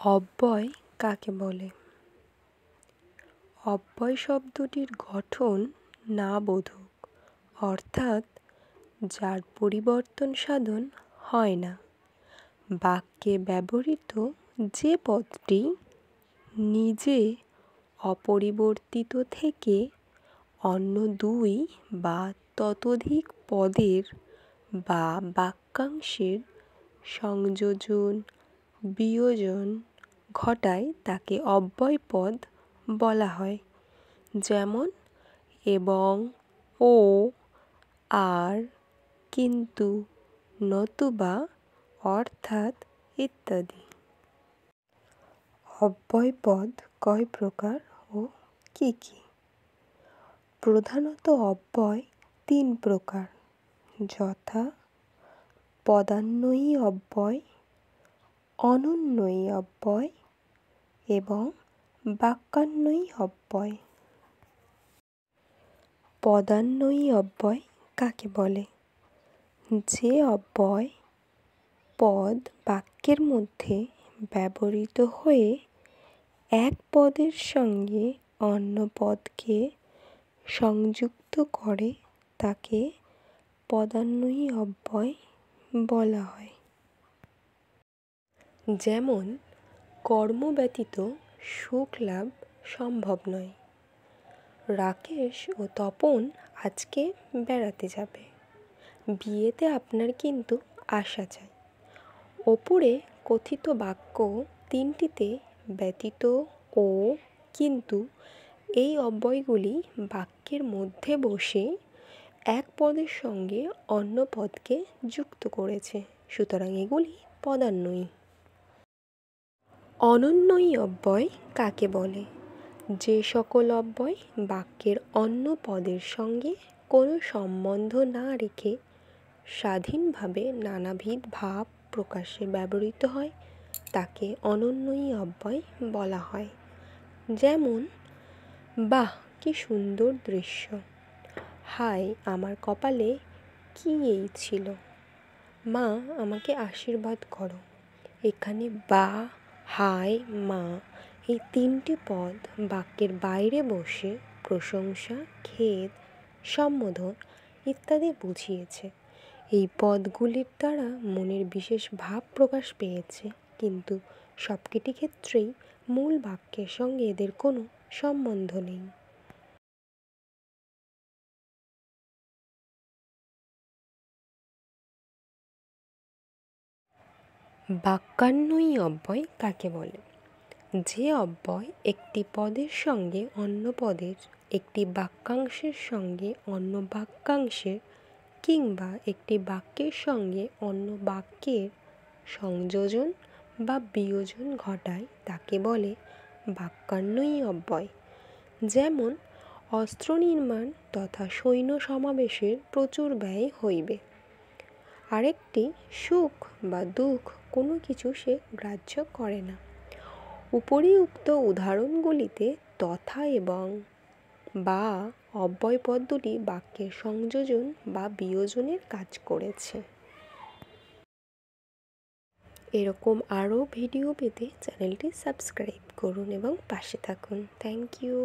অব্যয় কাকে বলে? অব্যয় শব্দটির গঠন না বোধক, অর্থাৎ যার পরিবর্তন সাধন হয় না। বাক্যে ব্যবহৃত যে পদটি নিজে অপরিবর্তিত থেকে অন্য দুই বা ততোধিক পদের বা বাক্যাংশের সংযোজন বিয়োজন ঘটায় তাকে অব্যয় পদ বলা হয়। যেমন এবং, ও, আর, কিন্তু, নতুবা, অর্থাৎ ইত্যাদি। অব্যয় পদ কয় প্রকার ও কি কি? প্রধানত অব্যয় তিন প্রকার, যথা পদান্বয়ী অব্যয়, অনন্বয়ী অব্যয় এবং বাক্যান্বয়ী অব্যয়। পদান্বয়ী অব্যয় কাকে বলে? যে অব্যয় পদ বাক্যের মধ্যে ব্যবহৃত হয়ে এক পদের সঙ্গে অন্য পদকে সংযুক্ত করে তাকে পদান্বয়ী অব্যয় বলা হয়। যেমন কর্ম ব্যতীত সুখ লাভ সম্ভব নয়। রাকেশ ও তপন আজকে বেড়াতে যাবে, বিয়েতে আপনার কিন্তু আসা চাই। ওপরে কথিত বাক্য তিনটিতে ব্যতীত, ও, কিন্তু এই অব্যয়গুলি বাক্যের মধ্যে বসে এক পদের সঙ্গে অন্য পদকে যুক্ত করেছে, সুতরাং এগুলি পদান্বয়ী। অনন্বয়ী অব্যয় কাকে বলে? যে সকল অব্যয় বাক্যের অন্য পদের সঙ্গে কোনো সম্বন্ধ না রেখে স্বাধীনভাবে নানাবিধ ভাব প্রকাশে ব্যবহৃত হয় তাকে অনন্বয়ী অব্যয় বলা হয়। যেমন বাহ কি সুন্দর দৃশ্য, হায় আমার কপালে কি এই ছিল, মা আমাকে আশীর্বাদ করো। এখানে বা, হায়, মা এই তিনটি পদ বাক্যের বাইরে বসে প্রশংসা, খেদ, সম্বোধন ইত্যাদি বুঝিয়েছে। এই পদগুলির দ্বারা মনের বিশেষ ভাব প্রকাশ পেয়েছে, কিন্তু সবকটি ক্ষেত্রেই মূল বাক্যের সঙ্গে এদের কোনো সম্বন্ধ নেই। বাক্যান্বয়ী অব্যয় কাকে বলে? যে অব্যয় একটি পদের সঙ্গে অন্য পদের, একটি বাক্যাংশের সঙ্গে অন্য বাক্যাংশের কিংবা একটি বাক্যের সঙ্গে অন্য বাক্যের সংযোজন বা বিয়োজন ঘটায় তাকে বলে বাক্যান্বয়ী অব্যয়। যেমন অস্ত্র নির্মাণ তথা সৈন্য সমাবেশের প্রচুর ব্যয় হইবে। আরেকটি সুখ বা দুঃখ কোনো কিছু সে গ্রাহ্য করে না। উপরিউক্ত উদাহরণগুলিতে তথা এবং বা অব্যয় পদটি বাক্যের সংযোজন বা বিয়োজনের কাজ করেছে। এরকম আরও ভিডিও পেতে চ্যানেলটি সাবস্ক্রাইব করুন এবং পাশে থাকুন। Thank you.